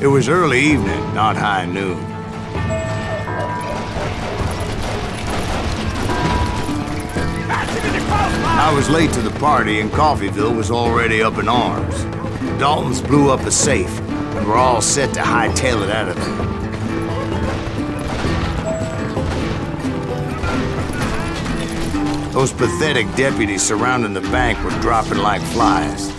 It was early evening, not high noon. I was late to the party and Coffeyville was already up in arms. Daltons blew up a safe and were all set to hightail it out of there. Those pathetic deputies surrounding the bank were dropping like flies.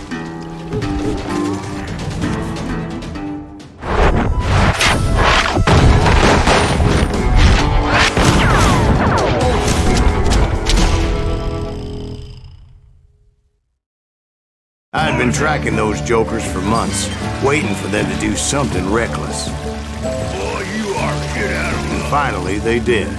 I'd been tracking those jokers for months, waiting for them to do something reckless. Boy, you are shit out of luck. Finally, they did.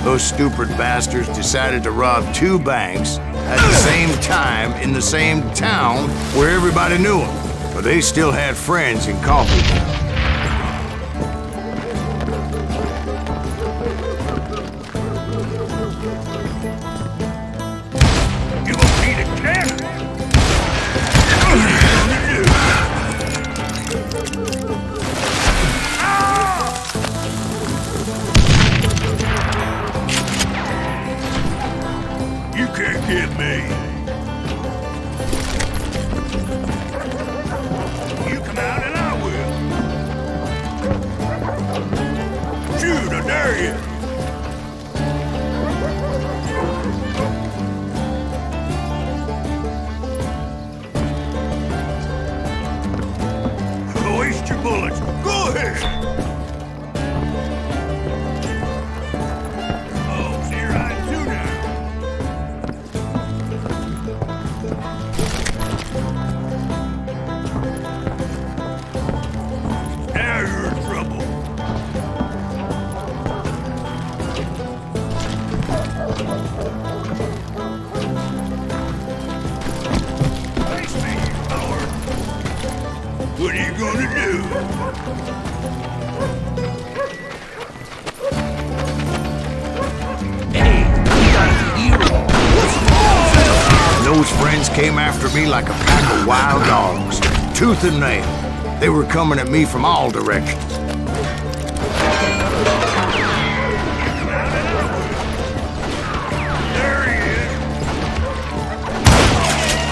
Those stupid bastards decided to rob 2 banks at the same time in the same town where everybody knew them. But they still had friends in Coffeyville. You gonna beat a cat? You can't get me. You come out and I will. Shoot, I dare you. Waste your bullets. Go ahead. Oh, so you're riding too now. Now you're in trouble. Face me, you coward. What are you gonna do? Hey, you got a hero. And those friends came after me like a pack of wild dogs, tooth and nail. They were coming at me from all directions. There he is.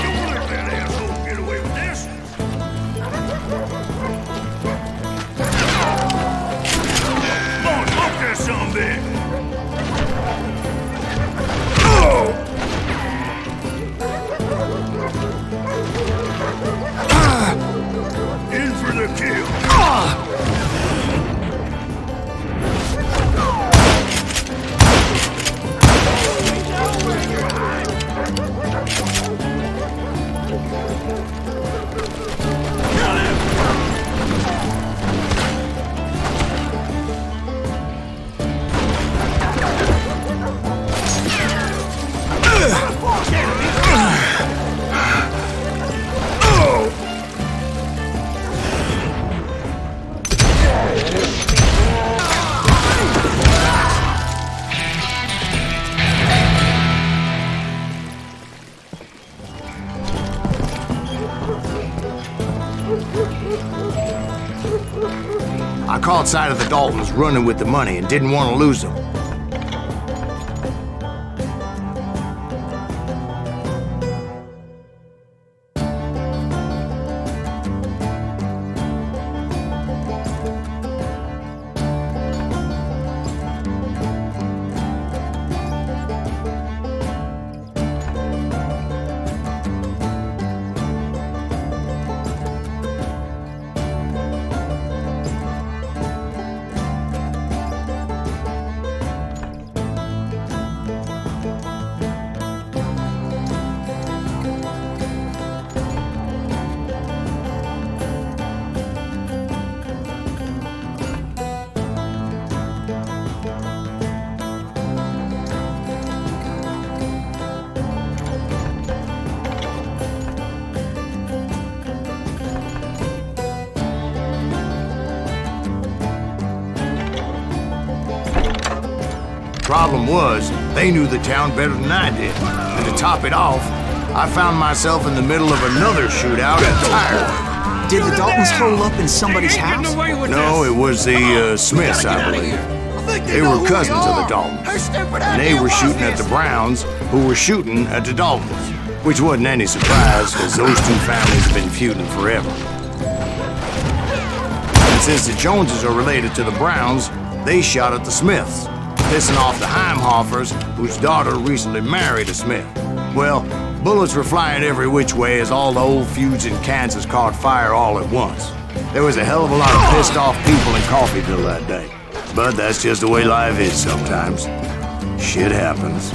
Don't let that asshole get away with this. Come on, smoke that sumbitch. In for the kill. I caught sight of the Daltons running with the money and didn't want to lose them. Problem was, they knew the town better than I did. And to top it off, I found myself in the middle of another shootout entirely. Did the Daltons hole up in somebody's house? No, it was the Smiths, I believe. They were cousins of the Daltons. And they were shooting at the Browns, who were shooting at the Daltons. Which wasn't any surprise, because those two families have been feuding forever. And since the Joneses are related to the Browns, they shot at the Smiths, pissing off the Heimhoffers, whose daughter recently married a Smith. Well, bullets were flying every which way as all the old feuds in Kansas caught fire all at once. There was a hell of a lot of pissed off people in Coffeyville that day. But that's just the way life is sometimes. Shit happens.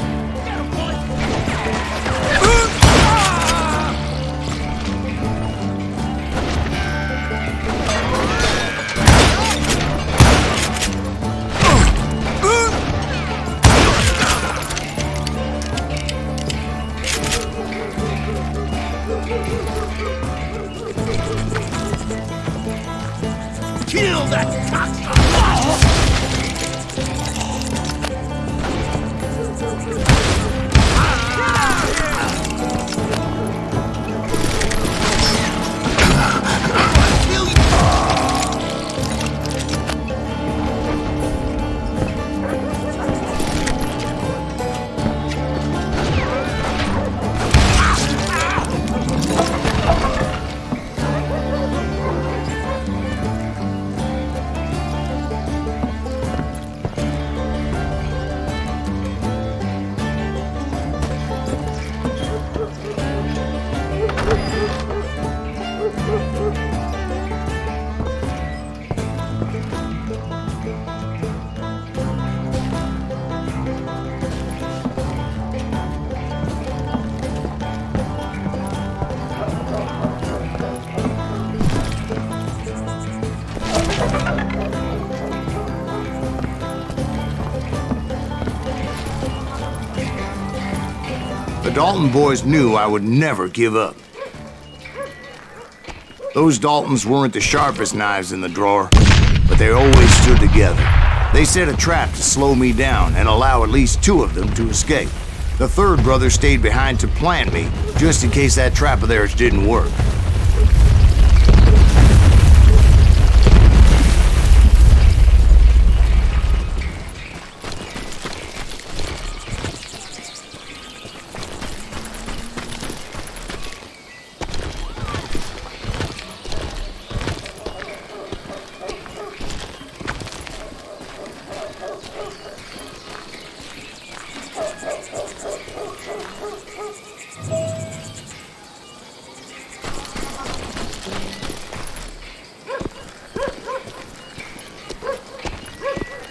Kill that cocksucker! The Dalton boys knew I would never give up. Those Daltons weren't the sharpest knives in the drawer, but they always stood together. They set a trap to slow me down and allow at least two of them to escape. The third brother stayed behind to plant me, just in case that trap of theirs didn't work.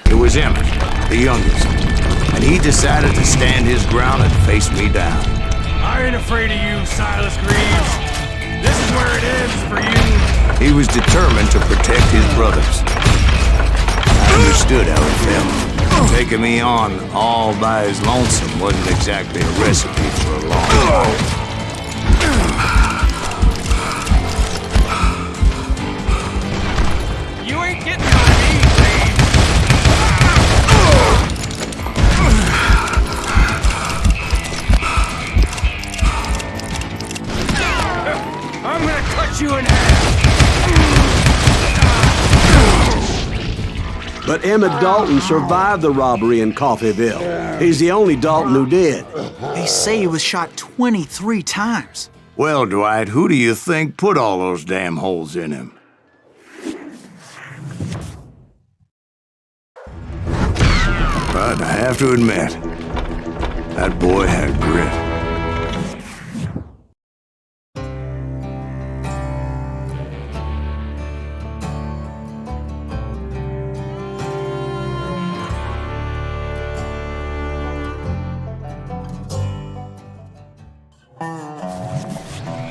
It was Emmett, the youngest, and he decided to stand his ground and face me down. I ain't afraid of you, Silas Greaves. This is where it ends for you. He was determined to protect his brothers. I understood how it felt. Taking me on all by his lonesome wasn't exactly a recipe for a long life. You ain't getting by me, Greaves. I'm gonna cut you in half. But Emmett Dalton survived the robbery in Coffeyville. He's the only Dalton who did. They say he was shot 23 times. Well, Dwight, who do you think put all those damn holes in him? But I have to admit, that boy had grit.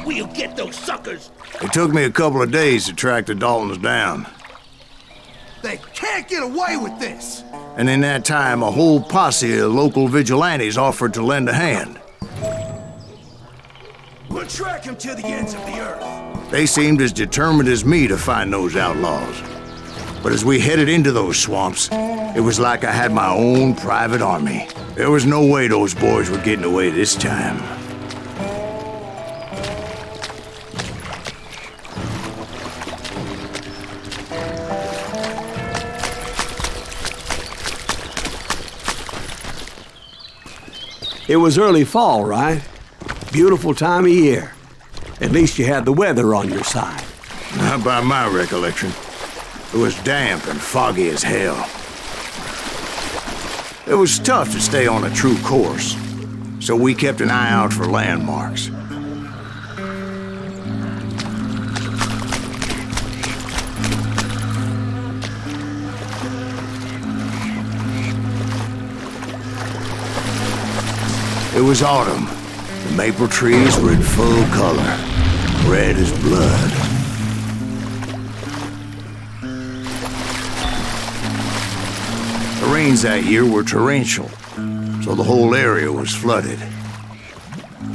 We'll get those suckers! It took me a couple of days to track the Daltons down. They can't get away with this! And in that time, a whole posse of local vigilantes offered to lend a hand. We'll track him to the ends of the earth. They seemed as determined as me to find those outlaws. But as we headed into those swamps, it was like I had my own private army. There was no way those boys were getting away this time. It was early fall, right? Beautiful time of year. At least you had the weather on your side. Not by my recollection. It was damp and foggy as hell. It was tough to stay on a true course, so we kept an eye out for landmarks. It was autumn. The maple trees were in full color, red as blood. The rains that year were torrential, so the whole area was flooded.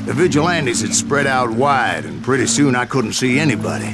The vigilantes had spread out wide, and pretty soon I couldn't see anybody.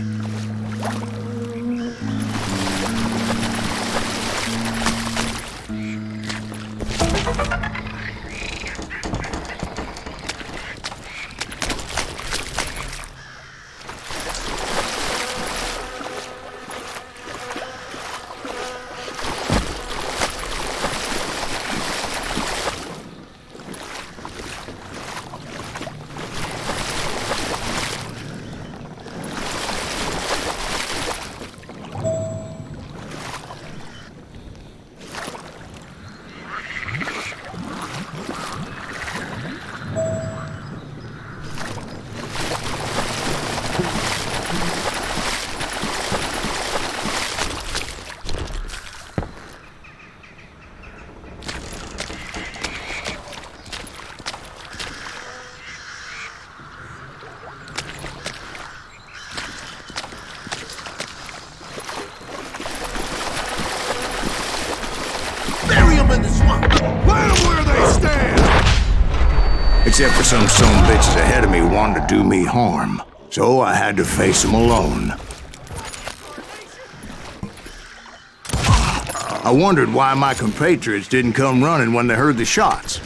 Except for some bitches ahead of me wanted to do me harm. So I had to face them alone. I wondered why my compatriots didn't come running when they heard the shots.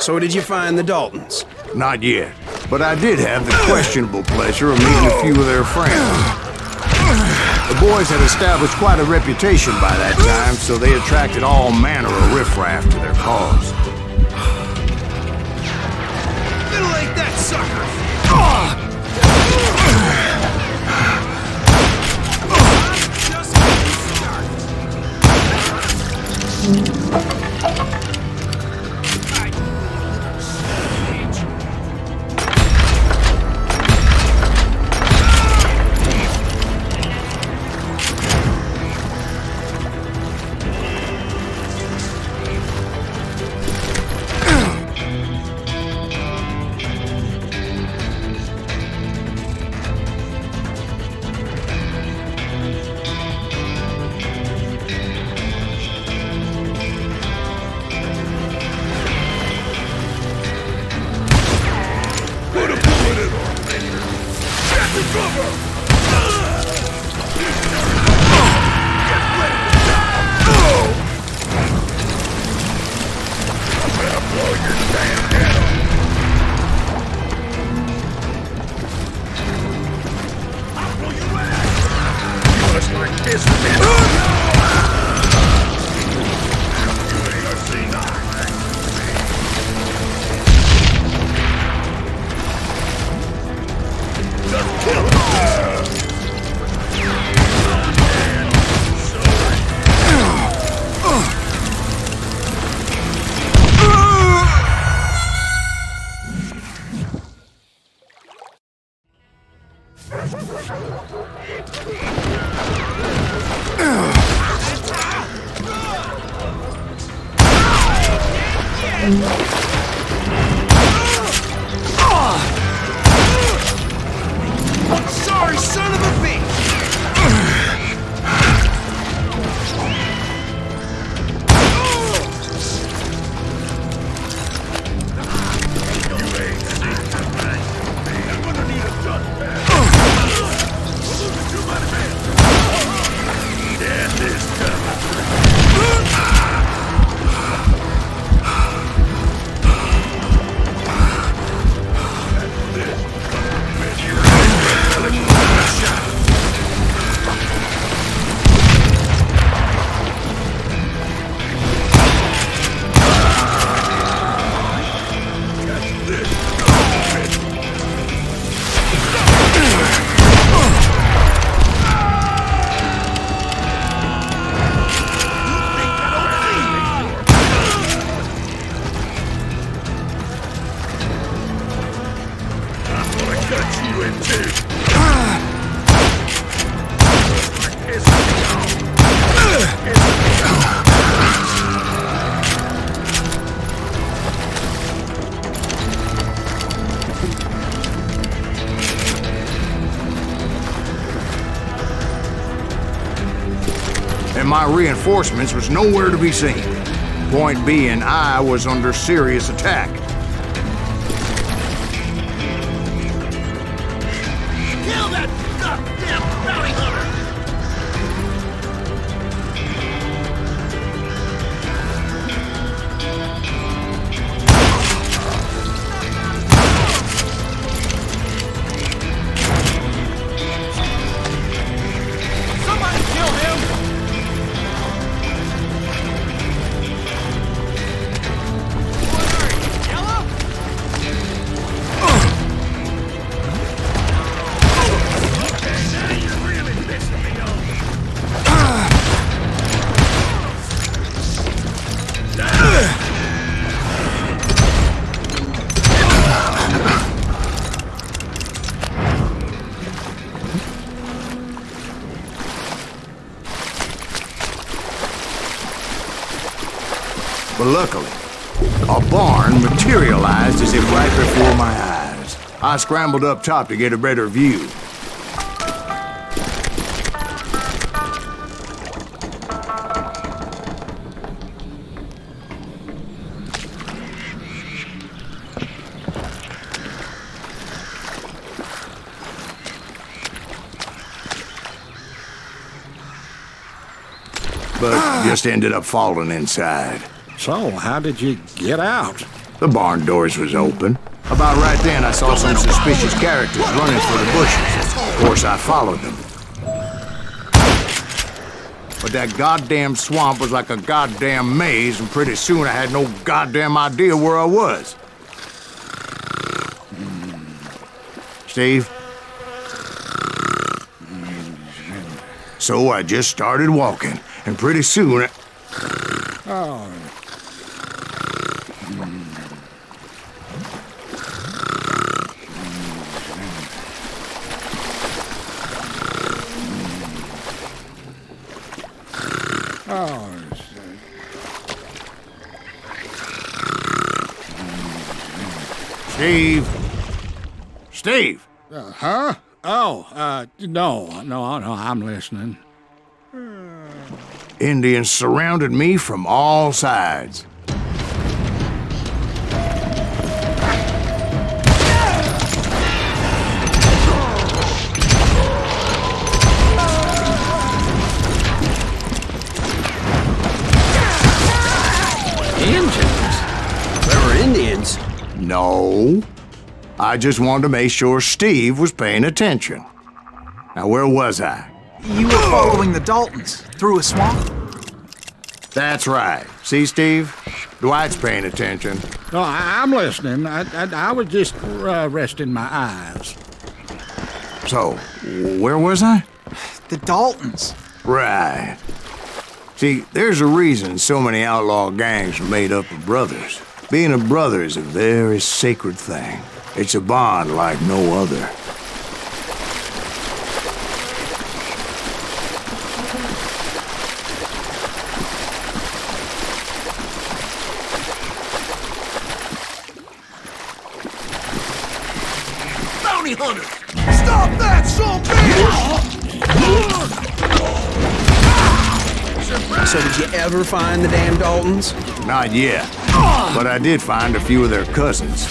So did you find the Daltons? Not yet, but I did have the questionable pleasure of meeting a few of their friends. The boys had established quite a reputation by that time, so they attracted all manner of riffraff to their cause. Middle-ain't that sucker! Just and my reinforcements was nowhere to be seen. Point being, I was under serious attack. Kill that goddamn bounty hunter! Somebody kill him! But luckily, a barn materialized as if right before my eyes. I scrambled up top to get a better view. But just ended up falling inside. So, how did you get out? The barn doors was open. About right then, I saw some suspicious characters running for the bushes. Of course, I followed them. But that goddamn swamp was like a goddamn maze, and pretty soon I had no goddamn idea where I was. Steve? So I just started walking, and pretty soon... Oh. Steve? Steve! Huh? Oh, no, I'm listening. Indians surrounded me from all sides. Indians? There were Indians. No. I just wanted to make sure Steve was paying attention. Now, where was I? You were following the Daltons through a swamp? That's right. See, Steve? Dwight's paying attention. No, I'm listening. I was just resting my eyes. So, where was I? The Daltons. Right. See, there's a reason so many outlaw gangs are made up of brothers. Being a brother is a very sacred thing. It's a bond like no other. Bounty hunter! Stop that, son bitch! So did you ever find the damn Daltons? Not yet. But I did find a few of their cousins.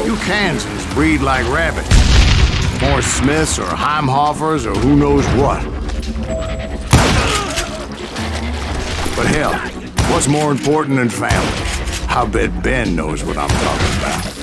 You Kansans breed like rabbits. More Smiths or Heimhoffers or who knows what. But hell, what's more important than family? I bet Ben knows what I'm talking about.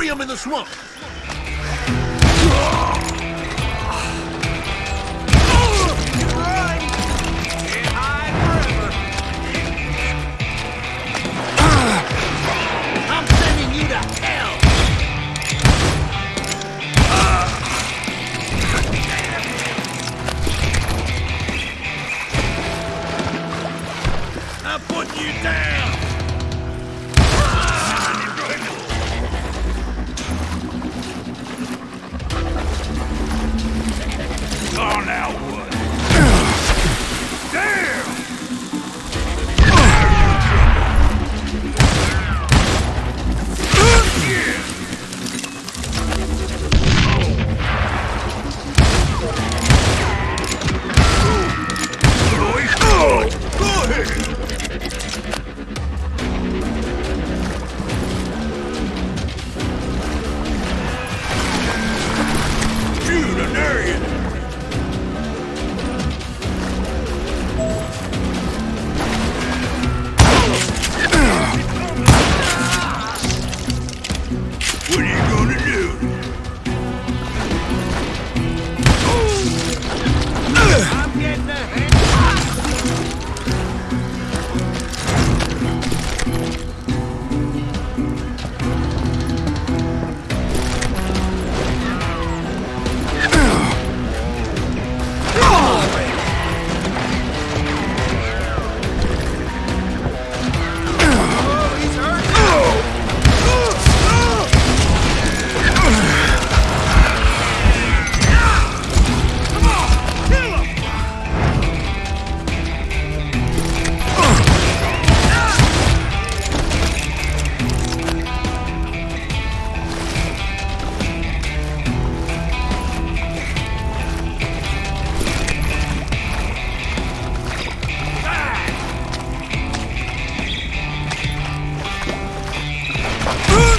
Bury him in the swamp! I'm sending you to hell! I'm putting you down! Oh, now what? Damn! Go ahead! Shoot, an area! What are you gonna do? I'm getting the hang.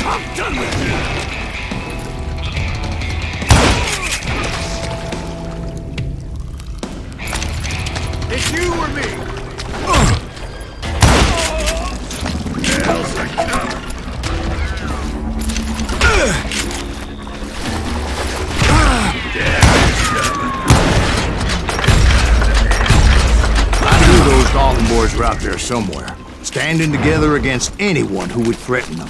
I'm done with you! It's you or me. Hell's a cover! I knew those Dalton boys were out there somewhere, standing together against anyone who would threaten them.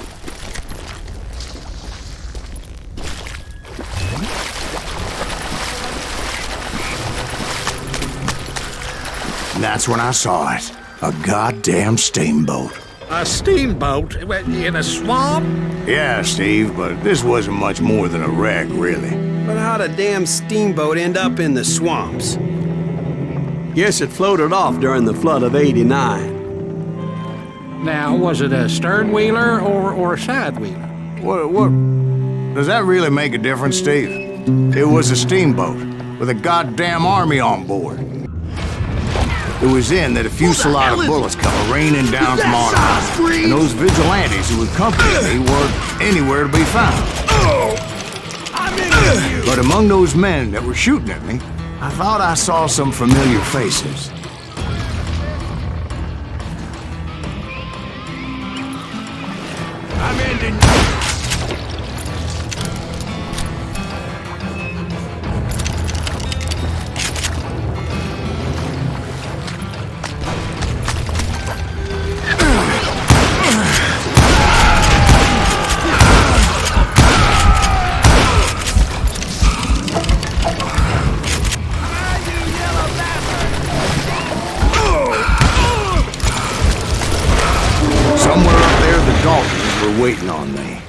And that's when I saw it. A goddamn steamboat. A steamboat in a swamp? Yeah, Steve, but this wasn't much more than a wreck, really. But how'd a damn steamboat end up in the swamps? Guess it floated off during the flood of '89. Now, was it a stern wheeler or a side wheeler? What? Does that really make a difference, Steve? It was a steamboat with a goddamn army on board. It was then that a fusillade of bullets come raining down from on high, and those vigilantes who accompanied me weren't anywhere to be found. But among those men that were shooting at me, I thought I saw some familiar faces. I'm ending Somewhere up there, the Daltons were waiting on me.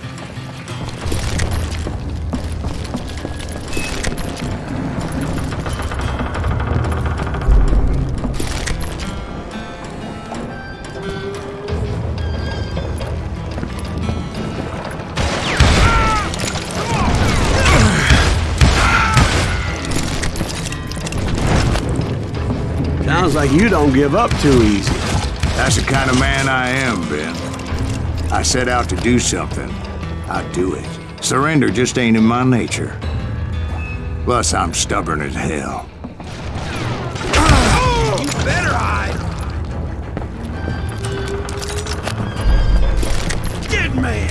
Sounds like you don't give up too easy. That's the kind of man I am, Ben. I set out to do something, I do it. Surrender just ain't in my nature. Plus, I'm stubborn as hell. Better hide. dead man!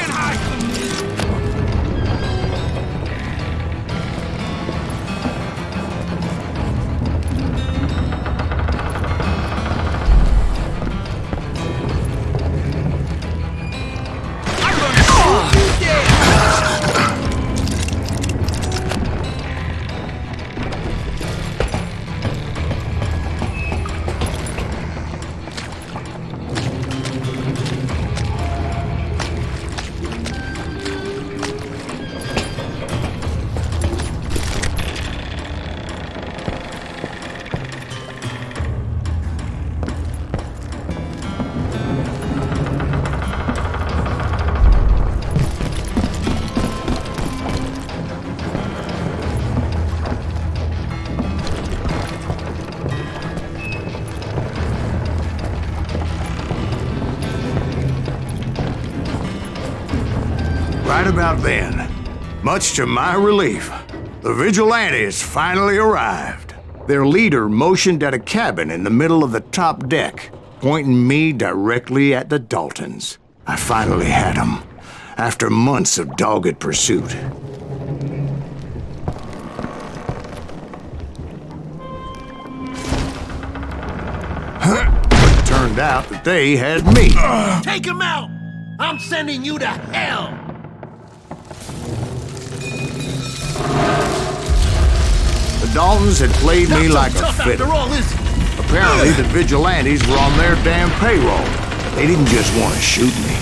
can't hide from me. I'm gonna shoot you dead. Right about then, much to my relief, the vigilantes finally arrived. Their leader motioned at a cabin in the middle of the top deck, pointing me directly at the Daltons. I finally had them, after months of dogged pursuit. But it turned out that they had me. Take him out! I'm sending you to hell! The Daltons had played me Not so like a tough fiddle. after all, is he? Apparently, the vigilantes were on their damn payroll. They didn't just want to shoot me.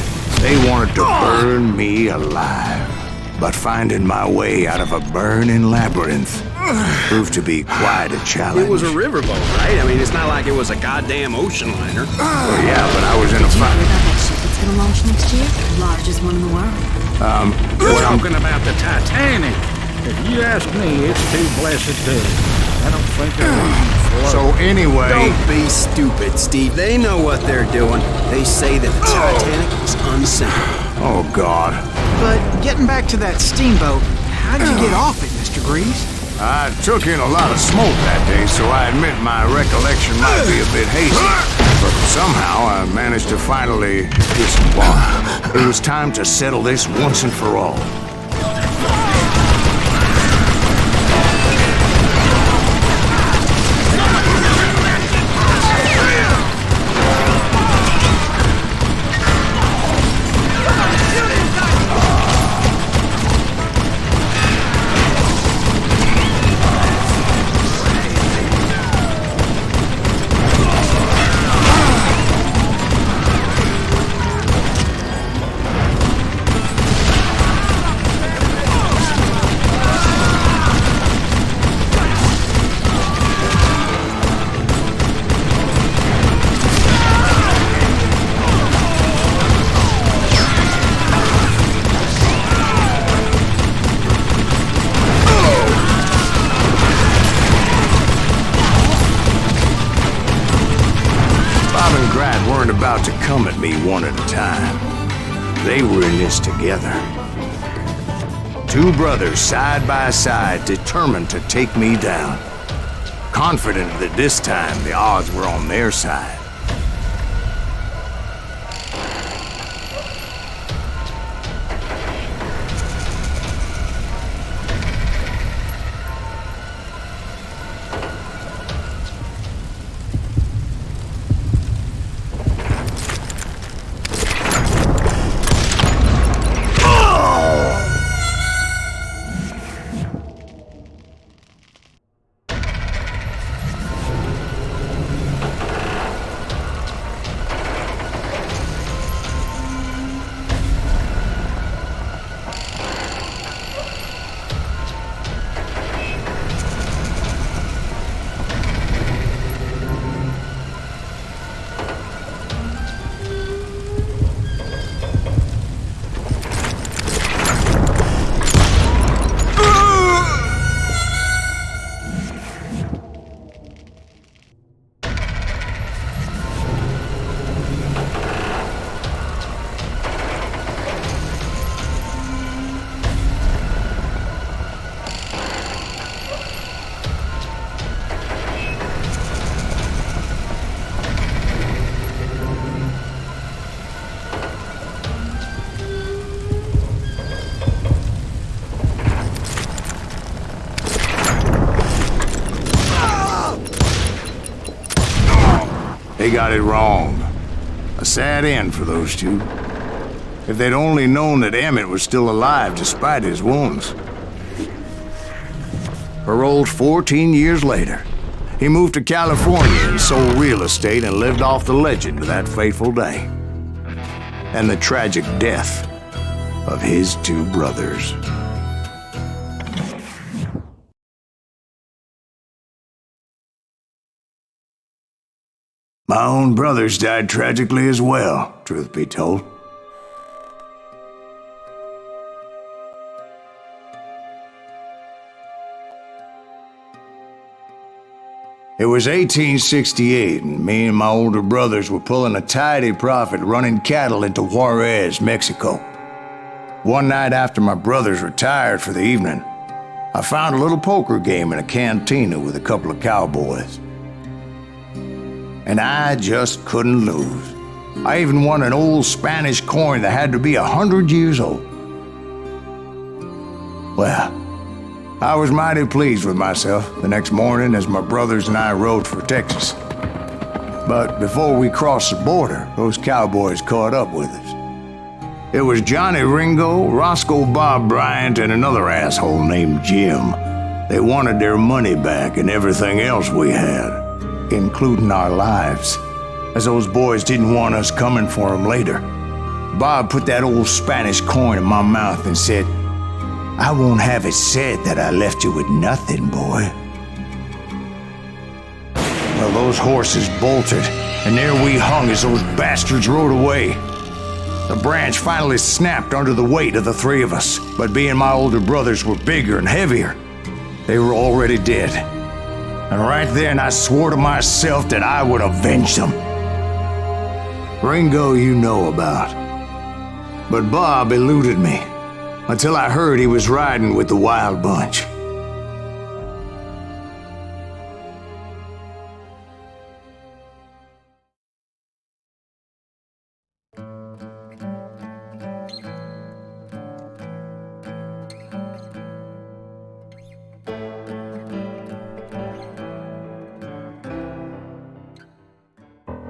They wanted to burn me alive. But finding my way out of a burning labyrinth proved to be quite a challenge. It was a riverboat, right? I mean, it's not like it was a goddamn ocean liner. Well, yeah, but I was in a Did you hear fight. about that ship that's gonna launch next year? Largest one in the world. We're talking about the Titanic. If you ask me, it's too blessed to. I don't think it'll So anyway, Don't be stupid, Steve. They know what they're doing. They say that the Titanic is unsinkable. oh God, But getting back to that steamboat, how'd you get off it, Mr. Greaves? I took in a lot of smoke that day, so I admit my recollection might be a bit hazy. But somehow I managed to finally disembark. It was time to settle this once and for all. Weren't about to come at me one at a time. They were in this together. Two brothers side by side, determined to take me down. Confident that this time the odds were on their side. They got it wrong. A sad end for those two. If they'd only known that Emmett was still alive despite his wounds. Paroled 14 years later, he moved to California and sold real estate and lived off the legend of that fateful day. And the tragic death of his two brothers. My own brothers died tragically as well, truth be told. It was 1868, and me and my older brothers were pulling a tidy profit running cattle into Juarez, Mexico. One night after my brothers retired for the evening, I found a little poker game in a cantina with a couple of cowboys. And I just couldn't lose. I even won an old Spanish coin that had to be 100 years old. Well, I was mighty pleased with myself the next morning as my brothers and I rode for Texas. But before we crossed the border, those cowboys caught up with us. It was Johnny Ringo, Roscoe Bob Bryant, and another asshole named Jim. They wanted their money back and everything else we had, including our lives, as those boys didn't want us coming for them later. Bob put that old Spanish coin in my mouth and said, "I won't have it said that I left you with nothing, boy." Well, those horses bolted, and there we hung as those bastards rode away. The branch finally snapped under the weight of the three of us, but being my older brothers were bigger and heavier, they were already dead. And right then I swore to myself that I would avenge them. Ringo you know about. But Bob eluded me, until I heard he was riding with the Wild Bunch.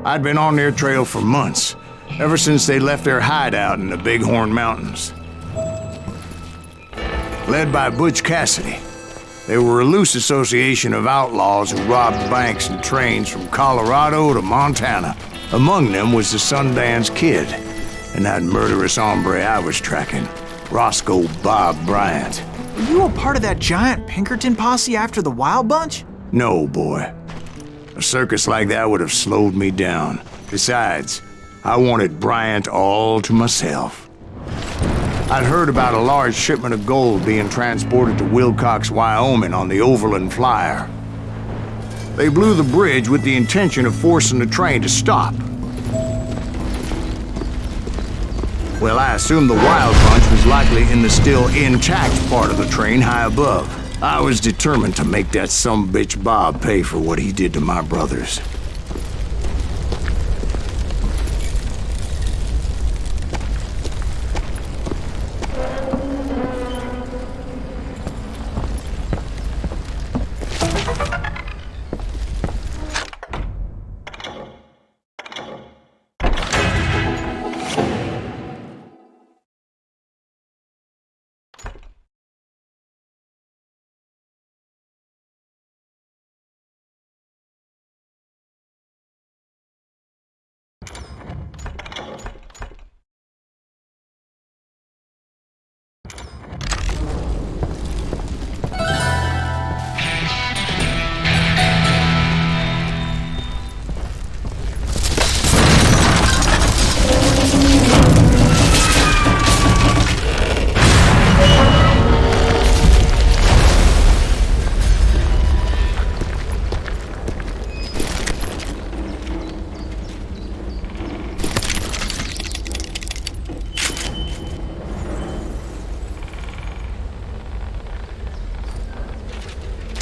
I'd been on their trail for months, ever since they left their hideout in the Bighorn Mountains. Led by Butch Cassidy, they were a loose association of outlaws who robbed banks and trains from Colorado to Montana. Among them was the Sundance Kid, and that murderous hombre I was tracking, Roscoe Bob Bryant. Were you a part of that giant Pinkerton posse after the Wild Bunch? No, boy. A circus like that would have slowed me down. Besides, I wanted Bryant all to myself. I'd heard about a large shipment of gold being transported to Wilcox, Wyoming on the Overland Flyer. They blew the bridge with the intention of forcing the train to stop. Well, I assumed the Wild Bunch was likely in the still intact part of the train high above. I was determined to make that sumbitch Bob pay for what he did to my brothers.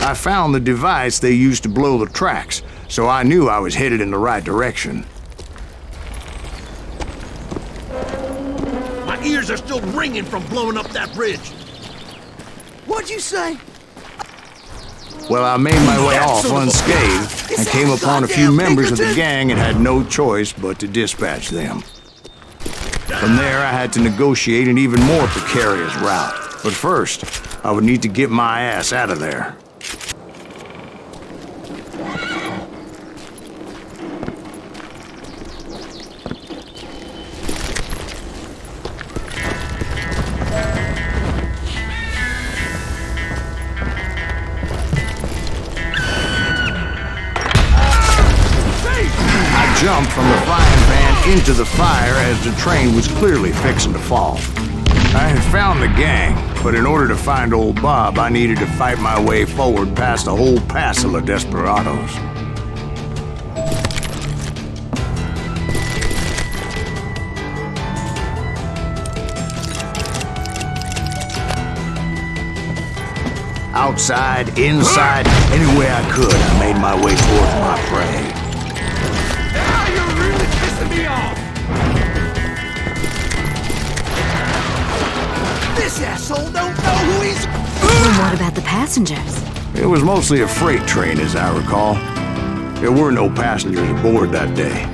I found the device they used to blow the tracks, so I knew I was headed in the right direction. My ears are still ringing from blowing up that bridge. What'd you say? Well, I made my way off unscathed and came upon a few members of the gang and had no choice but to dispatch them. From there, I had to negotiate an even more precarious route. But first, I would need to get my ass out of there. Jumped from the frying pan into the fire as the train was clearly fixing to fall. I had found the gang, but in order to find old Bob, I needed to fight my way forward past a whole passel of desperados. Outside, inside, any way I could, I made my way towards my prey. Me off. This asshole don't know who he's... Well, what about the passengers? It was mostly a freight train, as I recall. There were no passengers aboard that day.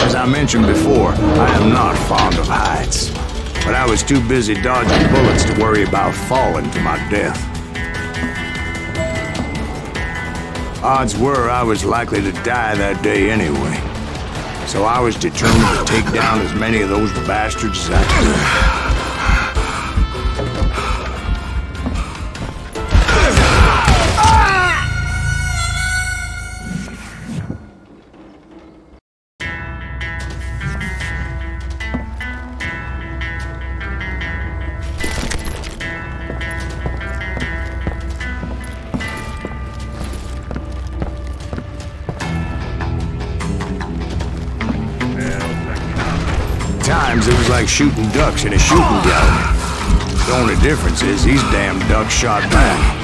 As I mentioned before, I am not fond of heights, but I was too busy dodging bullets to worry about falling to my death. Odds were I was likely to die that day anyway, so I was determined to take down as many of those bastards as I could. Times it was like shooting ducks in a shooting gallery. The only difference is these damn ducks shot back.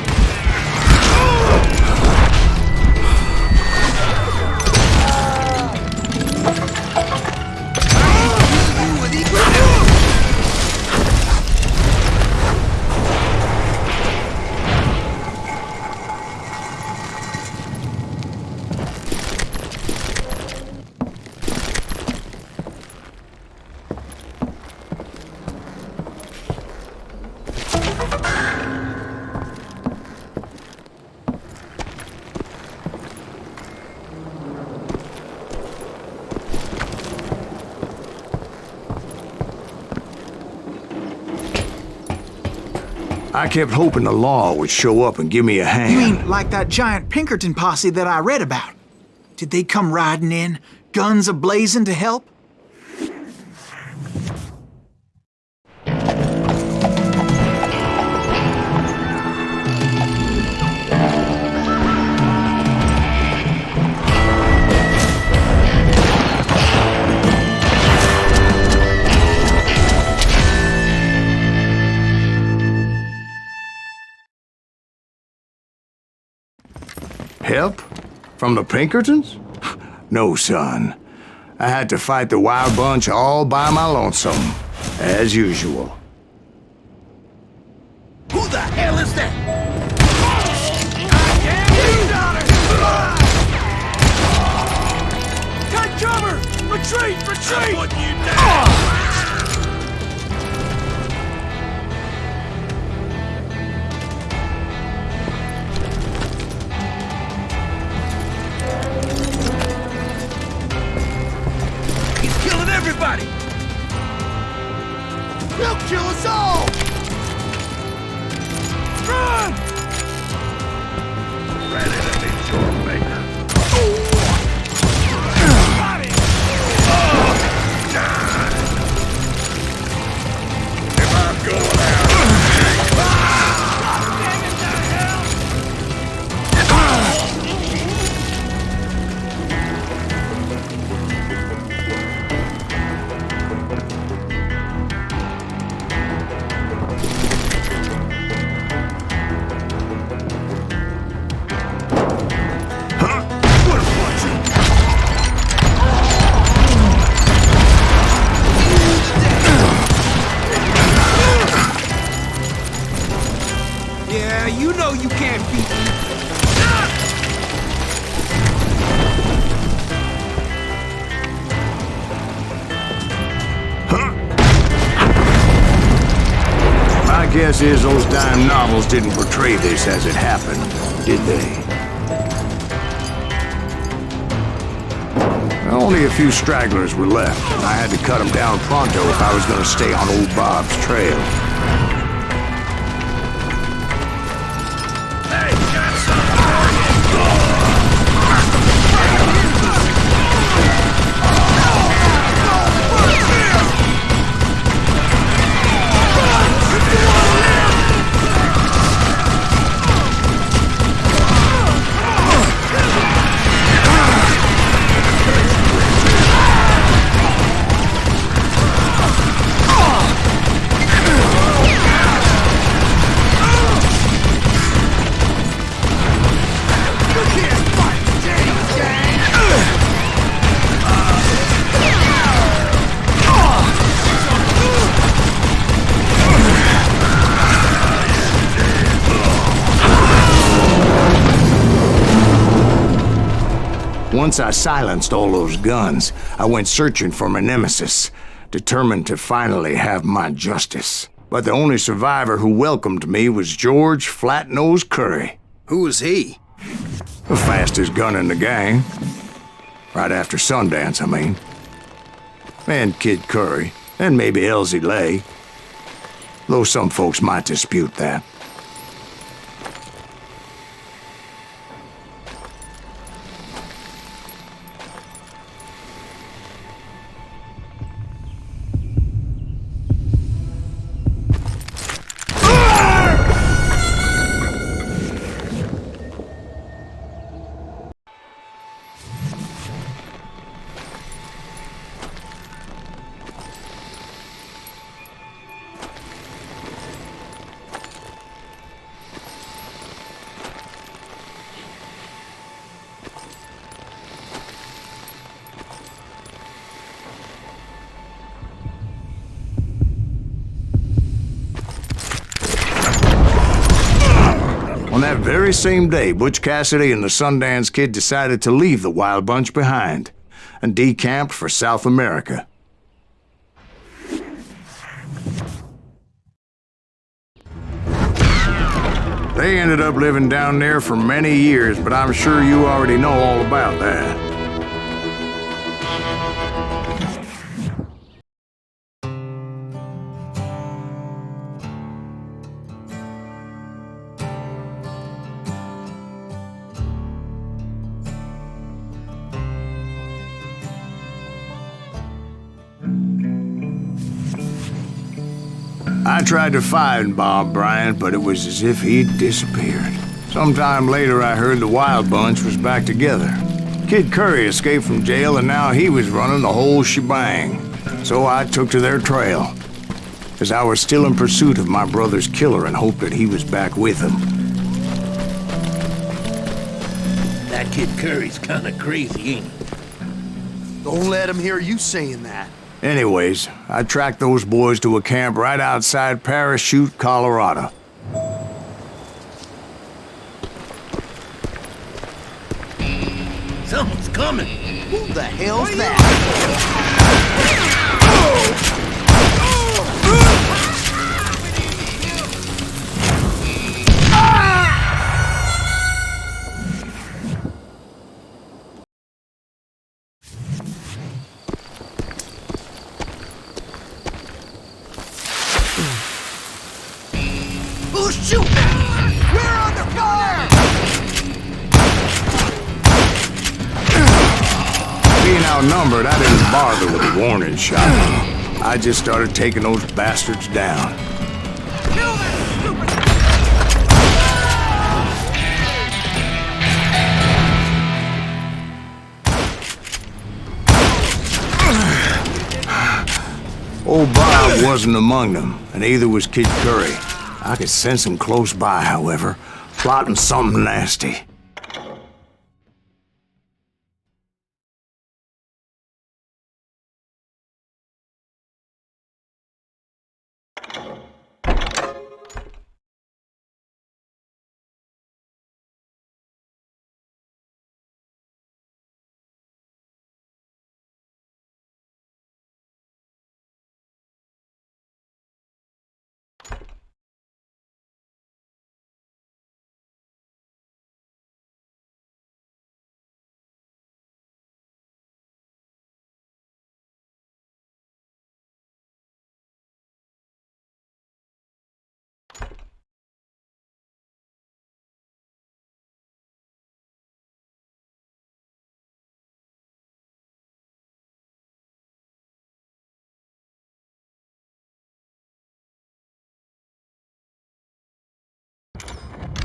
I kept hoping the law would show up and give me a hand. You mean like that giant Pinkerton posse that I read about? Did they come riding in, guns a-blazing to help? Help? From the Pinkertons? No, son. I had to fight the wild bunch all by my lonesome, as usual. Who the hell is that? Take cover! Retreat! Retreat! I'm putting you down! He's killing everybody! He'll kill us all! Run! Ran into me, short maker. If I'm going out, can't beat me. My guess is those dime novels didn't portray this as it happened, did they? Only a few stragglers were left, and I had to cut them down pronto if I was going to stay on old Bob's trail. Once I silenced all those guns, I went searching for my nemesis, determined to finally have my justice. But the only survivor who welcomed me was George Flat-Nose Curry. Who was he? The fastest gun in the gang. Right after Sundance, I mean. And Kid Curry, and maybe Elsie Lay. Though some folks might dispute that. On that very same day, Butch Cassidy and the Sundance Kid decided to leave the Wild Bunch behind and decamped for South America. They ended up living down there for many years, but I'm sure you already know all about that. I tried to find Bob Bryant, but it was as if he'd disappeared. Sometime later, I heard the Wild Bunch was back together. Kid Curry escaped from jail, and now he was running the whole shebang. So I took to their trail, as I was still in pursuit of my brother's killer and hoped that he was back with him. That Kid Curry's kinda crazy, ain't he? Don't let him hear you saying that. Anyways, I tracked those boys to a camp right outside Parachute, Colorado. Someone's coming. Who the hell's that? Who's shooting? We're under fire! Being outnumbered, I didn't bother with a warning shot. I just started taking those bastards down. Kill that stupid... Old Bob wasn't among them, and neither was Kid Curry. I could sense him close by, however, plotting something nasty.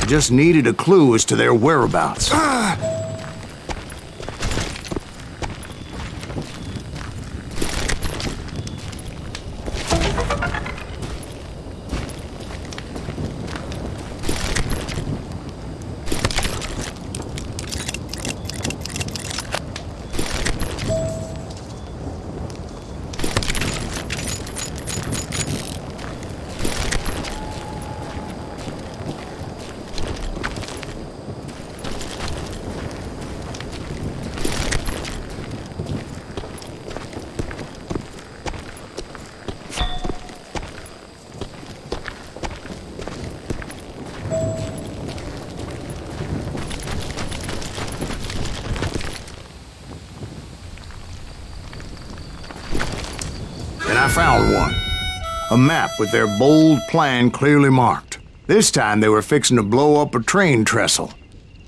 I just needed a clue as to their whereabouts. And I found one. A map with their bold plan clearly marked. This time they were fixing to blow up a train trestle.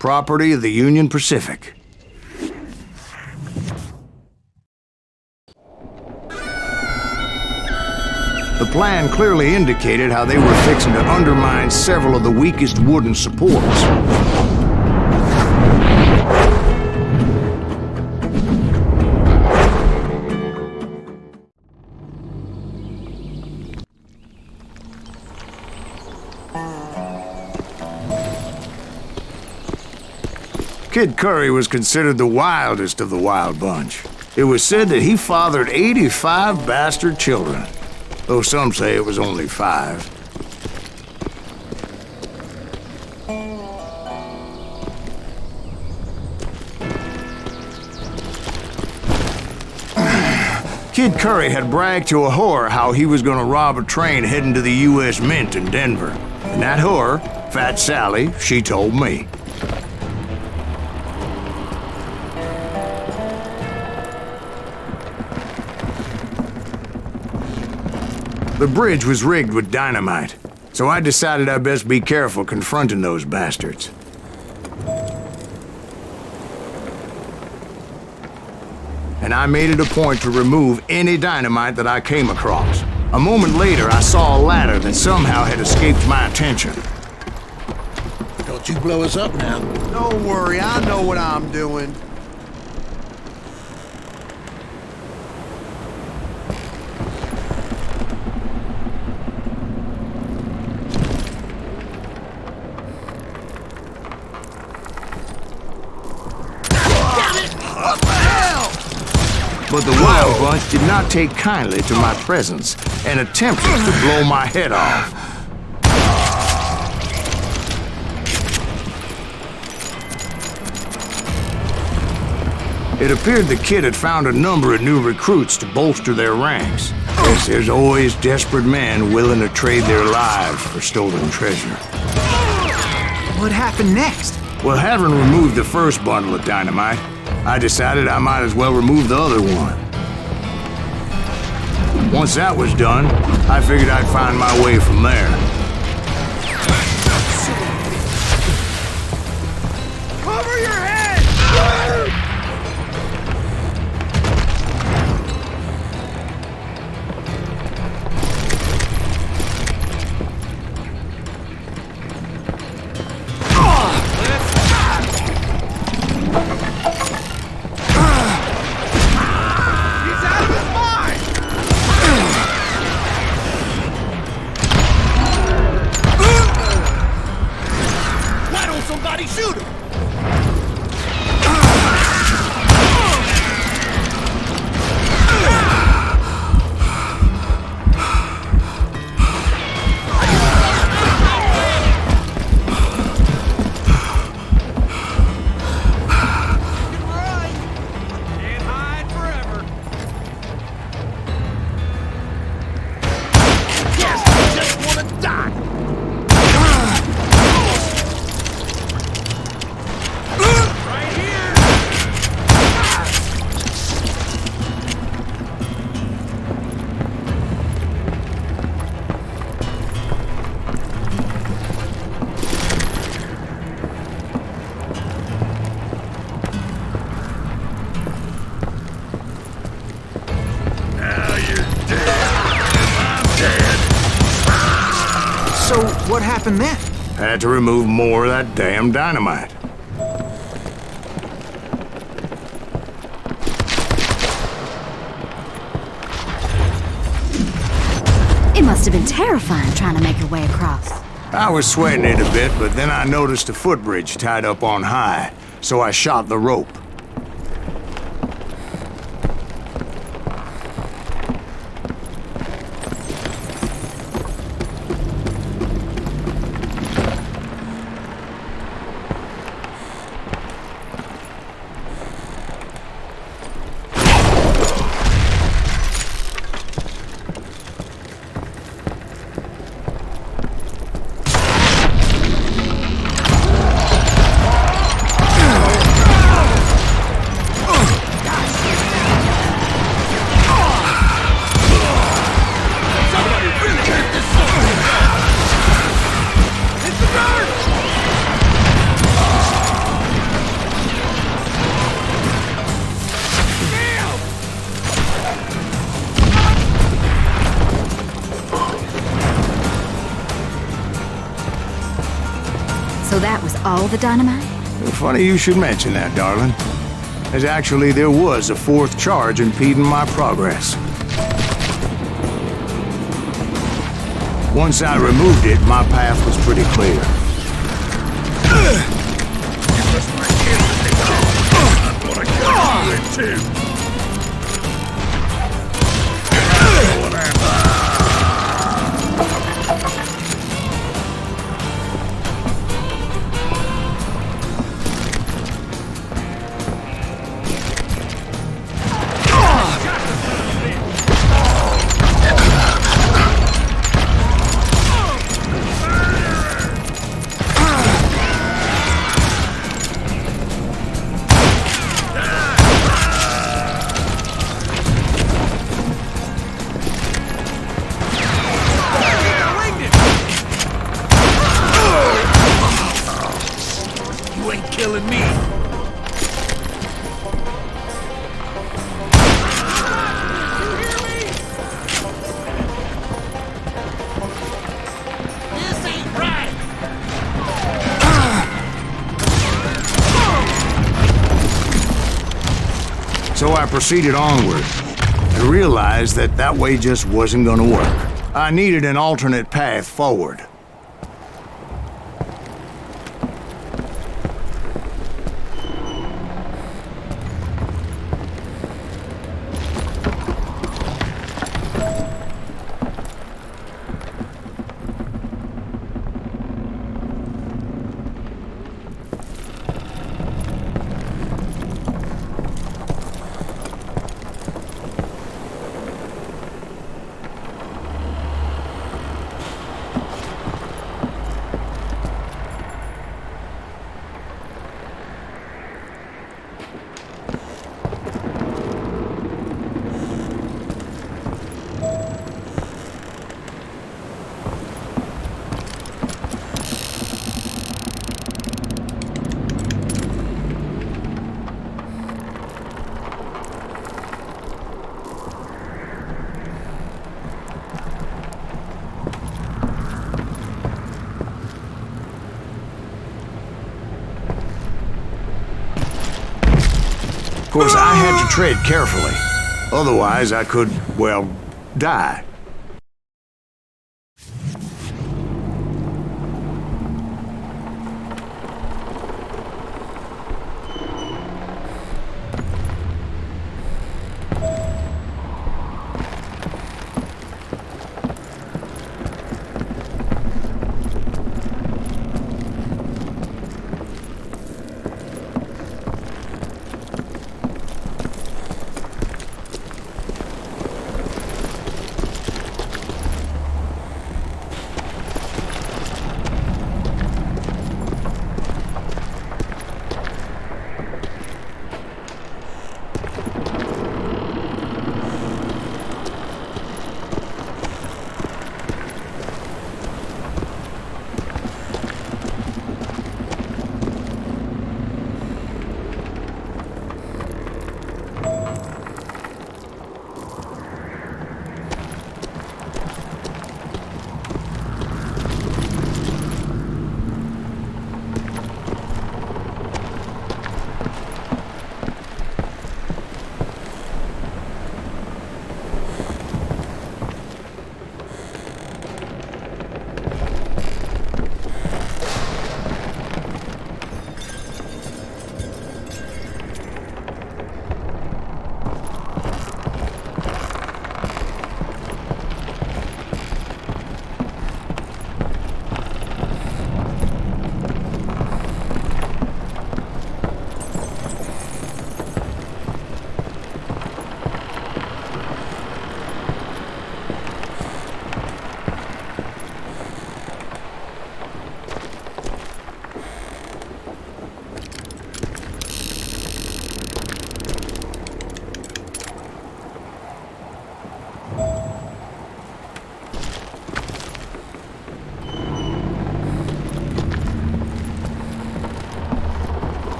Property of the Union Pacific. The plan clearly indicated how they were fixing to undermine several of the weakest wooden supports. Kid Curry was considered the wildest of the wild bunch. It was said that he fathered 85 bastard children, though some say it was only 5. Kid Curry had bragged to a whore how he was gonna rob a train heading to the U.S. Mint in Denver. And that whore, Fat Sally, she told me. The bridge was rigged with dynamite, so I decided I'd best be careful confronting those bastards. And I made it a point to remove any dynamite that I came across. A moment later, I saw a ladder that somehow had escaped my attention. Don't you blow us up now. Don't worry, I know what I'm doing. But the Wild Bunch did not take kindly to my presence and attempted to blow my head off. It appeared the kid had found a number of new recruits to bolster their ranks, as there's always desperate men willing to trade their lives for stolen treasure. What happened next? Well, having removed the first bundle of dynamite, I decided I might as well remove the other one. Once that was done, I figured I'd find my way from there. Cover your head! Somebody shoot him! Can't hide forever. Yes, I just wanna die! Right here! Now you're dead. I'm dead. So, what happened then? Had to remove more of that damn dynamite. It must have been terrifying trying to make your way across. I was sweating it a bit, but then I noticed a footbridge tied up on high, so I shot the rope. So that was all the dynamite? Funny you should mention that, darling. As actually there was a fourth charge impeding my progress. Once I removed it, my path was pretty clear. Killing me. This ain't right. So I proceeded onward and realized that that way just wasn't gonna work. I needed an alternate path forward. Of course, I had to tread carefully. Otherwise, I could, well, die.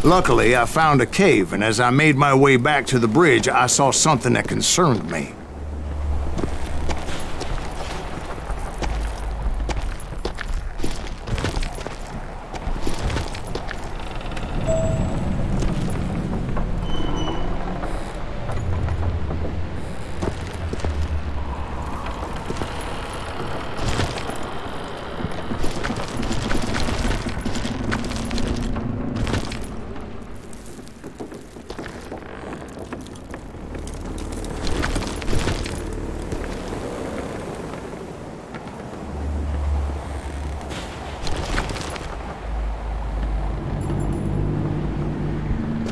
Luckily, I found a cave, and as I made my way back to the bridge, I saw something that concerned me.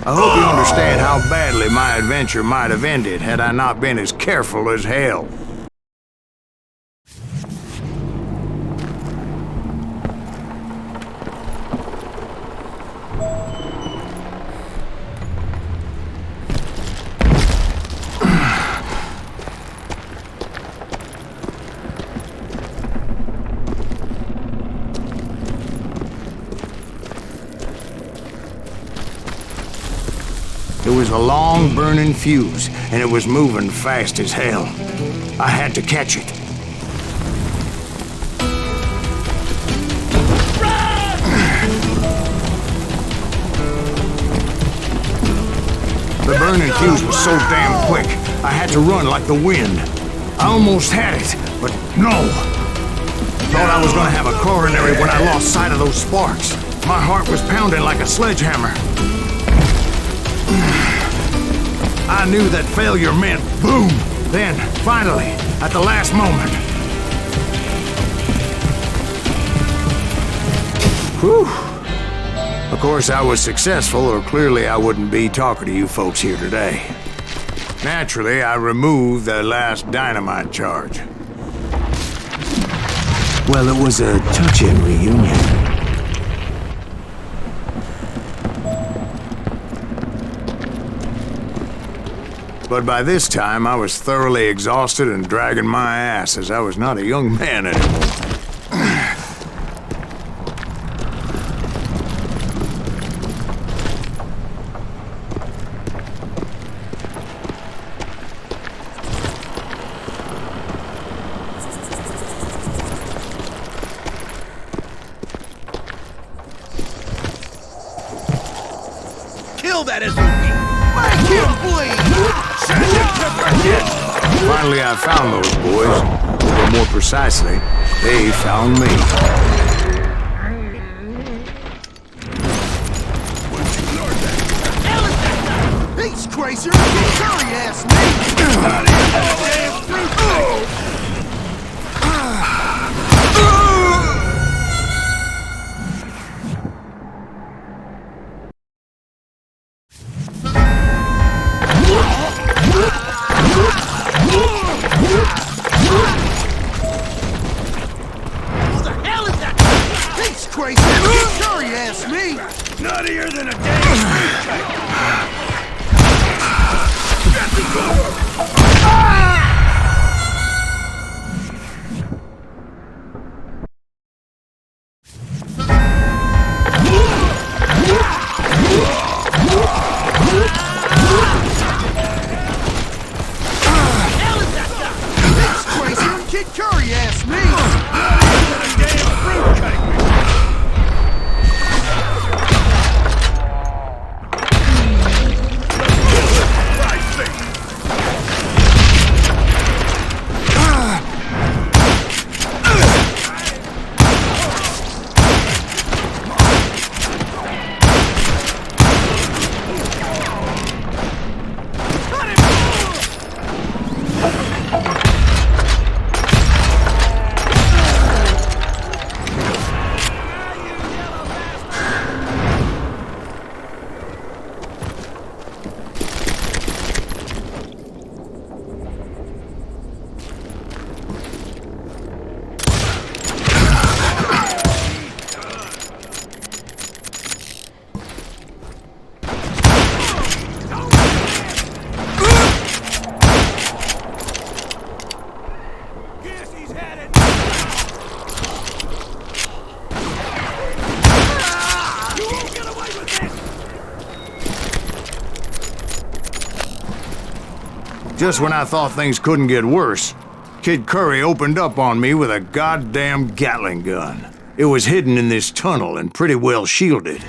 I hope you understand how badly my adventure might have ended had I not been as careful as hell. It was a long burning fuse, and it was moving fast as hell. I had to catch it. The burning fuse was so damn quick, I had to run like the wind. I almost had it, but no. Thought I was gonna have a coronary when I lost sight of those sparks. My heart was pounding like a sledgehammer. I knew that failure meant boom. Then, finally, at the last moment. Whew. Of course, I was successful, or clearly I wouldn't be talking to you folks here today. Naturally, I removed the last dynamite charge. Well, it was a touching reunion. But by this time, I was thoroughly exhausted and dragging my ass, as I was not a young man anymore. Kill that SOB! Make him bleed! Finally, I found those boys. Or more precisely, they found me. He's crazier than a curry-ass me! Crazy! Curry ass me! Nuttier than a damn He's crazier than Kid Curry ass me! Just when I thought things couldn't get worse, Kid Curry opened up on me with a goddamn Gatling gun. It was hidden in this tunnel and pretty well shielded.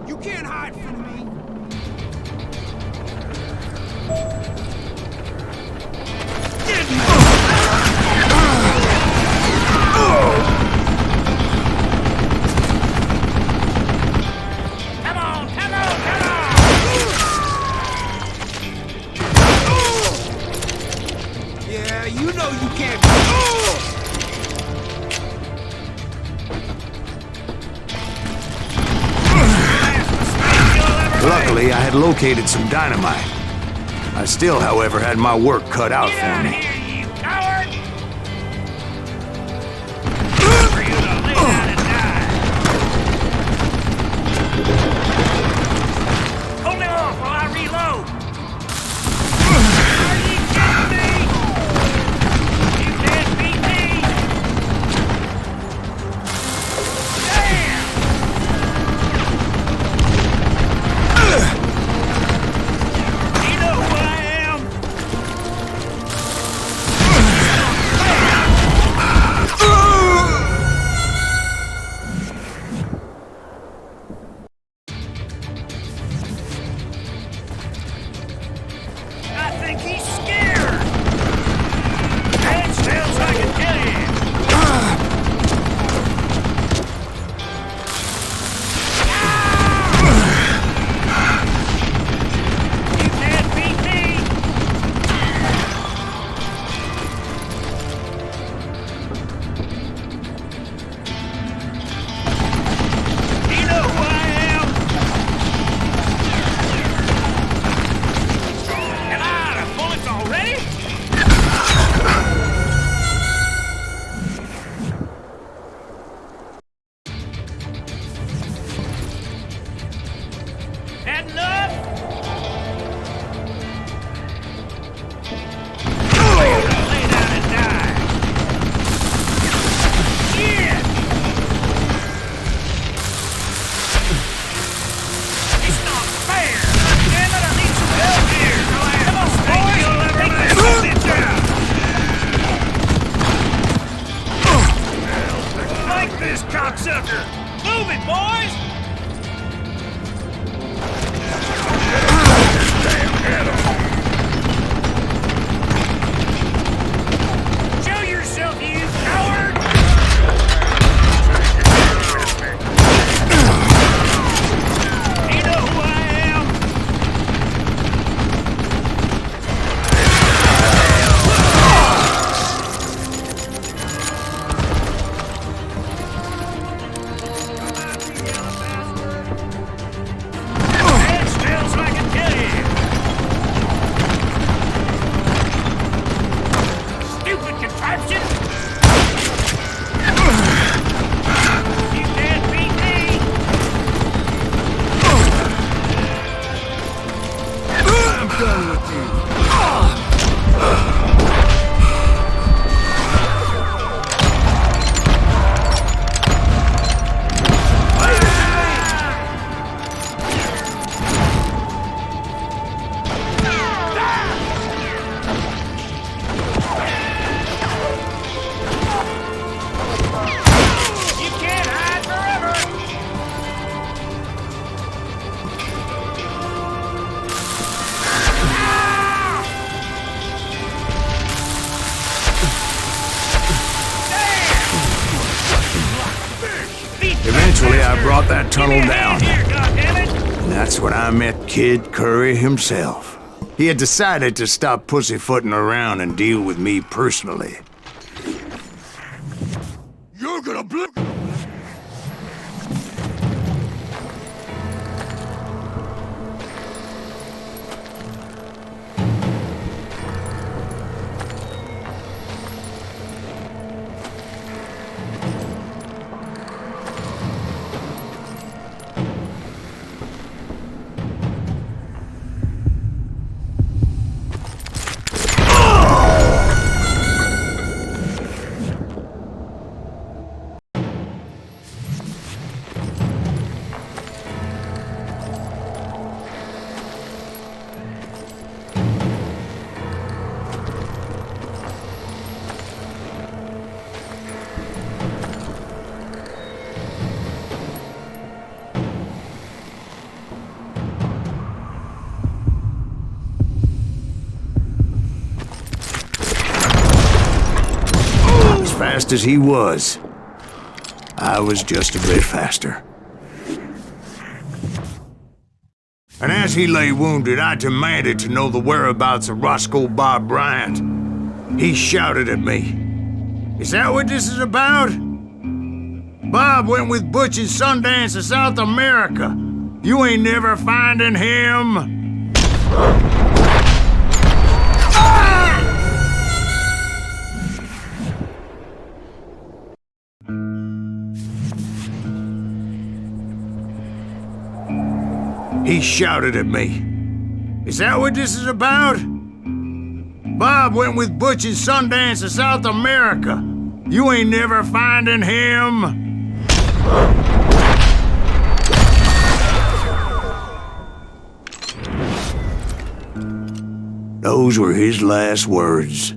You can't hide from me. Yeah, you know you can't. Luckily, I had located some dynamite. I still, however, had my work cut out for me. Eventually, I brought that tunnel down. And that's when I met Kid Curry himself. He had decided to stop pussyfooting around and deal with me personally. You're gonna blow. fast as he was. I was just a bit faster. And as he lay wounded, I demanded to know the whereabouts of Roscoe Bob Bryant. He shouted at me. "Is that what this is about? Bob went with Butch and Sundance to South America. You ain't never finding him." He shouted at me. "Is that what this is about? Bob went with Butch and Sundance to South America. You ain't never finding him." Those were his last words.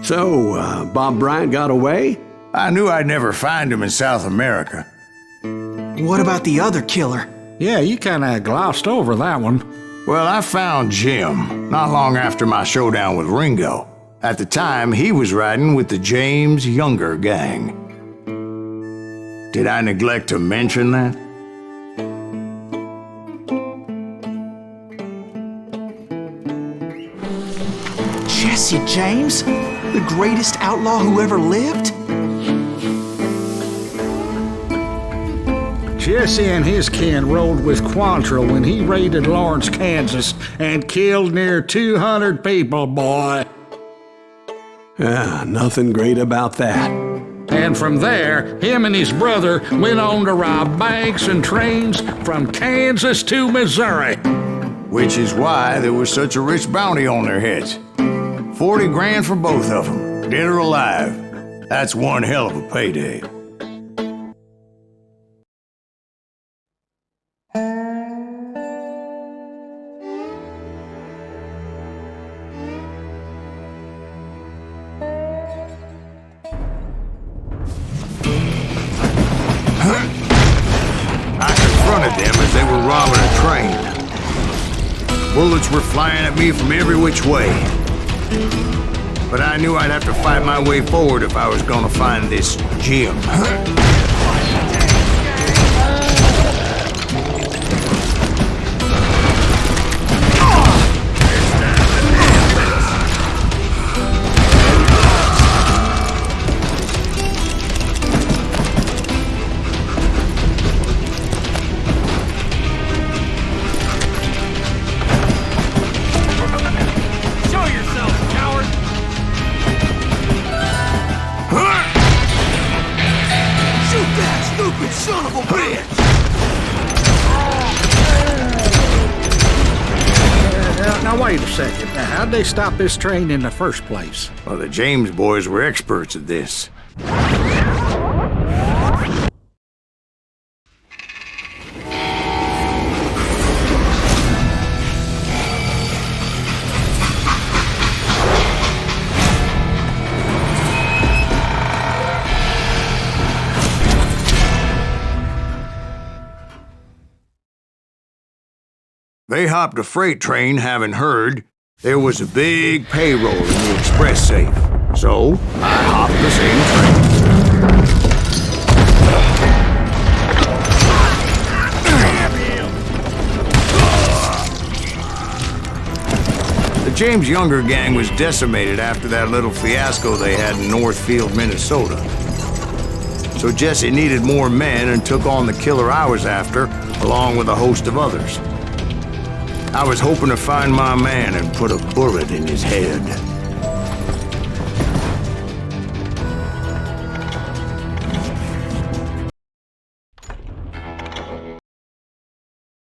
So, Bob Bryant got away? I knew I'd never find him in South America. What about the other killer? Yeah, you kinda glossed over that one. Well, I found Jim not long after my showdown with Ringo. At the time, he was riding with the James Younger gang. Did I neglect to mention that? Jesse James? The greatest outlaw who ever lived? Jesse and his kin rode with Quantrill when he raided Lawrence, Kansas, and killed near 200 people, boy. Nothing great about that. And from there, him and his brother went on to rob banks and trains from Kansas to Missouri. Which is why there was such a rich bounty on their heads. 40 grand for both of them, dead or alive. That's one hell of a payday. I confronted them as they were robbing a train. Bullets were flying at me from every which way. But I knew I'd have to fight my way forward if I was gonna find this Jim. Son of a bitch! Now wait a second. Now, how'd they stop this train in the first place? Well, the James boys were experts at this. They hopped a freight train, having heard there was a big payroll in the express safe. So, I hopped the same train. The James Younger gang was decimated after that little fiasco they had in Northfield, Minnesota. So Jesse needed more men and took on the killer I was after, along with a host of others. I was hoping to find my man and put a bullet in his head.